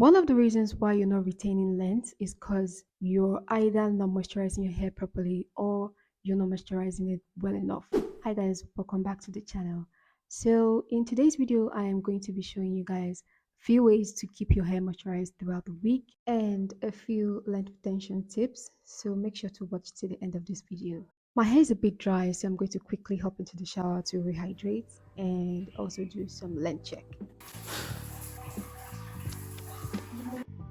One of the reasons why you're not retaining length is because you're either not moisturizing your hair properly or you're not moisturizing it well enough. Hi guys, welcome back to the channel. So in today's video, I am going to be showing you guys few ways to keep your hair moisturized throughout the week and a few length retention tips. So make sure to watch till the end of this video. My hair is a bit dry, so I'm going to quickly hop into the shower to rehydrate and also do some length check.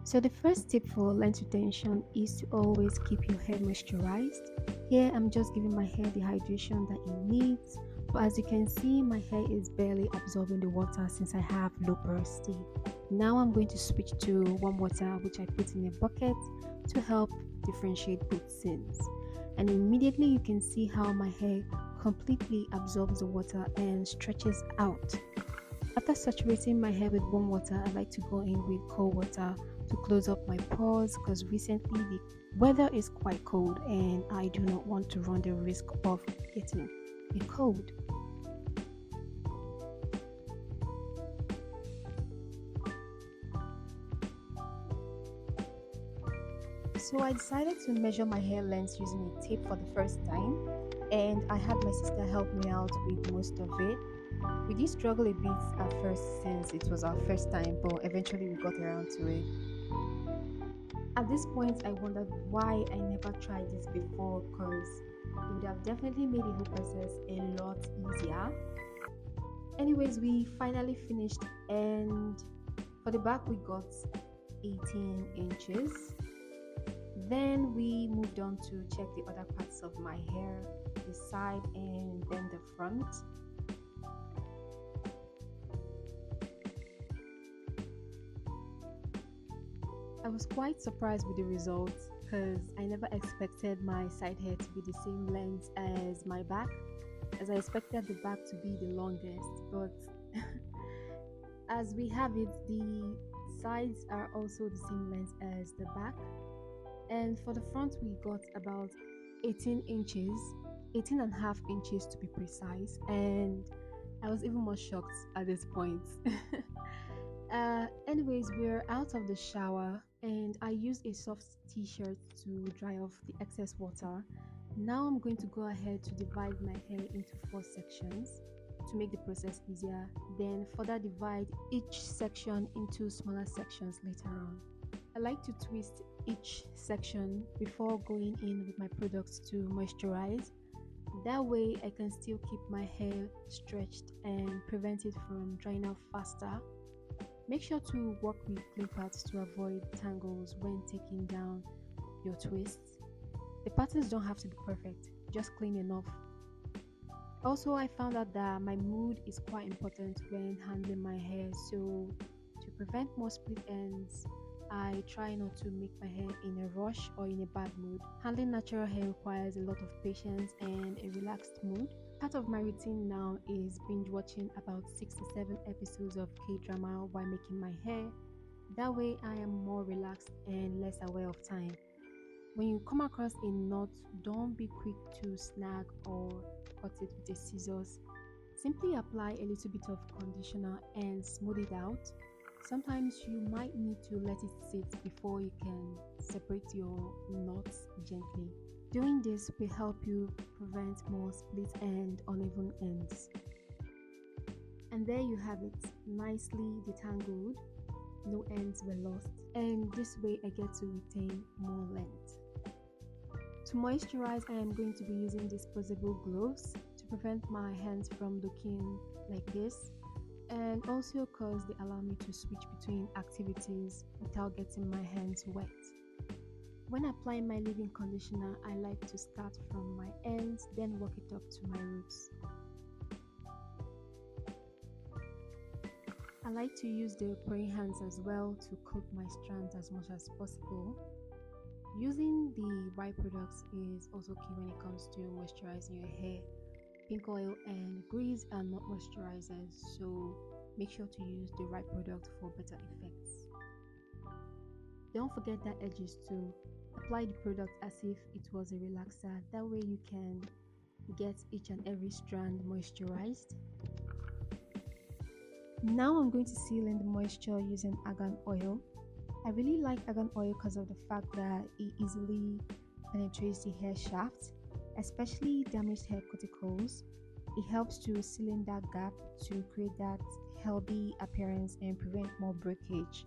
So the first tip for length retention is to always keep your hair moisturized. Here I'm just giving my hair the hydration that it needs, but as you can see my hair is barely absorbing the water since I have low porosity. Now I'm going to switch to warm water which I put in a bucket to help differentiate both scenes. And immediately you can see how my hair completely absorbs the water and stretches out. After saturating my hair with warm water, I like to go in with cold water to close up my pores because recently the weather is quite cold and I do not want to run the risk of getting a cold. So I decided to measure my hair length using a tape for the first time, and I had my sister help me out with most of it. We did struggle a bit at first since it was our first time, but eventually we got around to it. At this point, I wondered why I never tried this before because it would have definitely made the whole process a lot easier. Anyways, we finally finished, and for the back, we got 18 inches. Then we moved on to check the other parts of my hair, the side and then the front. I was quite surprised with the results because I never expected my side hair to be the same length as my back, as I expected the back to be the longest, but as we have it, the sides are also the same length as the back. And for the front we got about 18 inches, 18 and a half inches to be precise, and I was even more shocked at this point. Anyways, we're out of the shower and I used a soft t-shirt to dry off the excess water. Now I'm going to go ahead to divide my hair into 4 sections to make the process easier, then further divide each section into smaller sections later on. I like to twist each section before going in with my products to moisturize. That way I can still keep my hair stretched and prevent it from drying out faster. Make sure to work with clean parts to avoid tangles when taking down your twists. The patterns don't have to be perfect, just clean enough. Also, I found out that my mood is quite important when handling my hair, so to prevent more split ends, I try not to make my hair in a rush or in a bad mood. Handling natural hair requires a lot of patience and a relaxed mood. Part of my routine now is binge watching about 6 to 7 episodes of K-drama while making my hair. That way I am more relaxed and less aware of time. When you come across a knot, don't be quick to snag or cut it with a scissors. Simply apply a little bit of conditioner and smooth it out. Sometimes you might need to let it sit before you can separate your knots gently. Doing this will help you prevent more split and uneven ends. And there you have it, nicely detangled, no ends were lost, and this way I get to retain more length. To moisturize, I am going to be using disposable gloves to prevent my hands from looking like this, and also because they allow me to switch between activities without getting my hands wet. When applying my leave-in conditioner, I like to start from my ends, then work it up to my roots. I like to use the praying hands as well to coat my strands as much as possible. Using the right products is also key when it comes to moisturizing your hair. Pink oil and grease are not moisturizers, so make sure to use the right product for better effects. Don't forget that edges too. Apply the product as if it was a relaxer, that way you can get each and every strand moisturized. Now I'm going to seal in the moisture using argan oil. I really like argan oil because of the fact that it easily penetrates the hair shaft, especially damaged hair cuticles. It helps to seal in that gap to create that healthy appearance and prevent more breakage.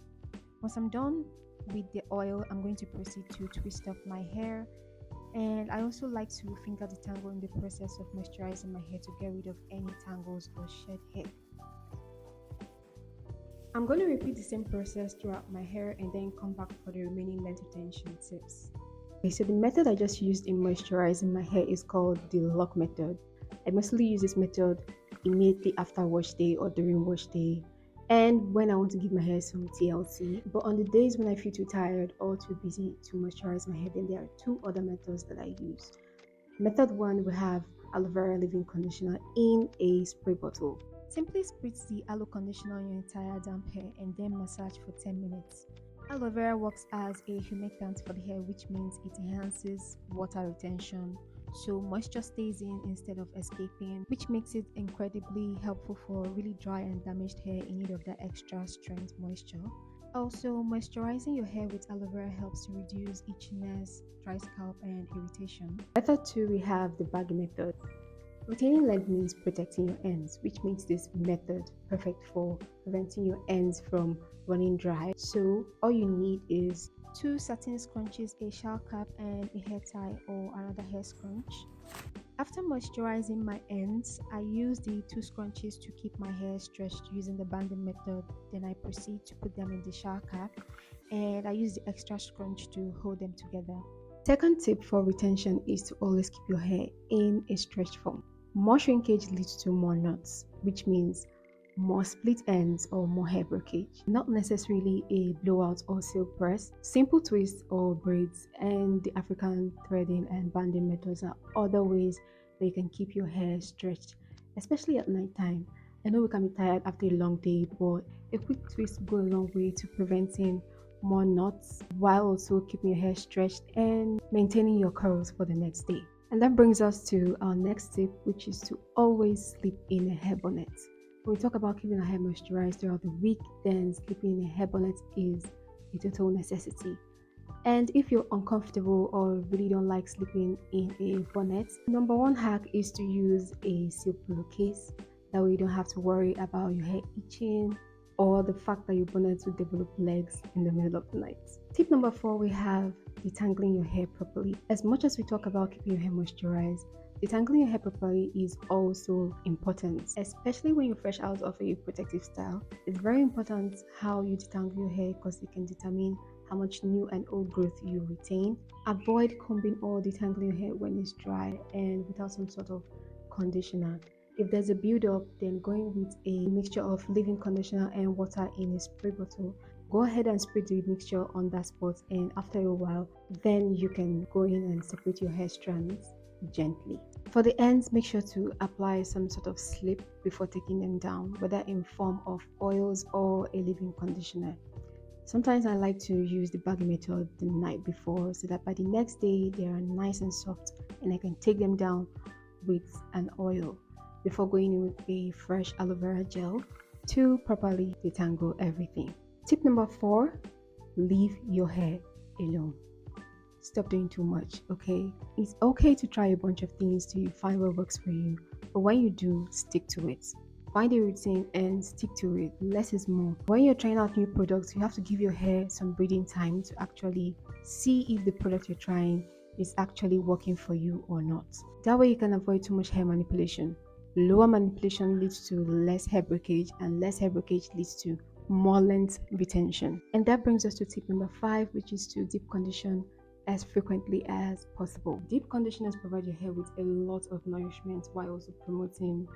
Once I'm done with the oil, I'm going to proceed to twist up my hair. And I also like to finger detangle in the process of moisturizing my hair to get rid of any tangles or shed hair. I'm going to repeat the same process throughout my hair and then come back for the remaining length retention tips. Okay, so the method I just used in moisturizing my hair is called the lock method. I mostly use this method immediately after wash day or during wash day and when I want to give my hair some TLC. But on the days when I feel too tired or too busy to moisturize my hair, then there are two other methods that I use. Method one, we have aloe vera leave-in conditioner in a spray bottle. Simply spritz the aloe conditioner on your entire damp hair and then massage for 10 minutes. Aloe vera works as a humectant for the hair, which means it enhances water retention, so moisture stays in instead of escaping, which makes it incredibly helpful for really dry and damaged hair in need of that extra strength moisture. Also, moisturizing your hair with aloe vera helps to reduce itchiness, dry scalp, and irritation. Method 2, we have the baggy method. Retaining length means protecting your ends, which makes this method perfect for preventing your ends from running dry. So all you need is 2 satin scrunchies, a shower cap, and a hair tie or another hair scrunch. After moisturizing my ends, I use the 2 scrunchies to keep my hair stretched using the banding method. Then I proceed to put them in the shower cap and I use the extra scrunch to hold them together. Second tip for retention is to always keep your hair in a stretched form. More shrinkage leads to more knots, which means more split ends or more hair breakage. Not necessarily a blowout or silk press. Simple twists or braids and the African threading and banding methods are other ways that you can keep your hair stretched, especially at night time. I know we can be tired after a long day, but a quick twist will go a long way to preventing more knots while also keeping your hair stretched and maintaining your curls for the next day. And that brings us to our next tip, which is to always sleep in a hair bonnet. When we talk about keeping our hair moisturized throughout the week, then sleeping in a hair bonnet is a total necessity. And if you're uncomfortable or really don't like sleeping in a bonnet, number one hack is to use a silk pillowcase. That way you don't have to worry about your hair itching or the fact that your bonnet will develop legs in the middle of the night. Tip number 4, we have detangling your hair properly. As much as we talk about keeping your hair moisturized, detangling your hair properly is also important, especially when you're fresh out of a protective style. It's very important how you detangle your hair because it can determine how much new and old growth you retain. Avoid combing or detangling your hair when it's dry and without some sort of conditioner. If there's a build-up, then going with a mixture of leave-in conditioner and water in a spray bottle, go ahead and spray the mixture on that spot, and after a while, then you can go in and separate your hair strands gently. For the ends, make sure to apply some sort of slip before taking them down, whether in form of oils or a leave-in conditioner. Sometimes I like to use the baggy method the night before so that by the next day they are nice and soft and I can take them down with an oil before going in with a fresh aloe vera gel to properly detangle everything. Tip number 4, leave your hair alone. Stop doing too much, okay? It's okay to try a bunch of things till you find what works for you, but when you do, stick to it. Find a routine and stick to it. Less is more. When you're trying out new products, you have to give your hair some breathing time to actually see if the product you're trying is actually working for you or not. That way you can avoid too much hair manipulation. Lower manipulation leads to less hair breakage, and less hair breakage leads to more length retention. And that brings us to tip number 5, which is to deep condition as frequently as possible. Deep conditioners provide your hair with a lot of nourishment while also promoting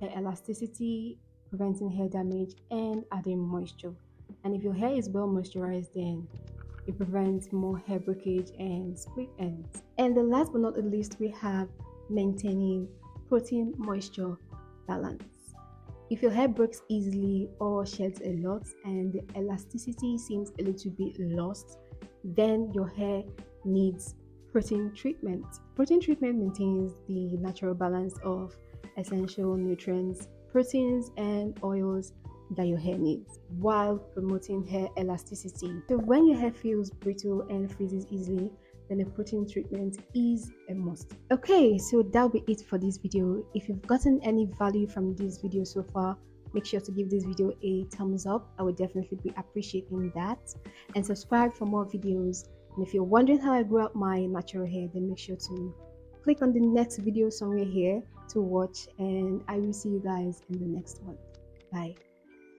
hair elasticity, preventing hair damage, and adding moisture. And if your hair is well moisturized, then it prevents more hair breakage and split ends. And the last but not the least, we have maintaining protein moisture balance. If your hair breaks easily or sheds a lot and the elasticity seems a little bit lost, then your hair needs protein treatment. Protein treatment maintains the natural balance of essential nutrients, proteins, and oils that your hair needs while promoting hair elasticity. So when your hair feels brittle and freezes easily, then a protein treatment is a must. Okay, so that'll be it for this video. If you've gotten any value from this video so far, make sure to give this video a thumbs up. I would definitely be appreciating that, and subscribe for more videos. And if you're wondering how I grew out my natural hair, then make sure to click on the next video somewhere here to watch, and I will see you guys in the next one. Bye.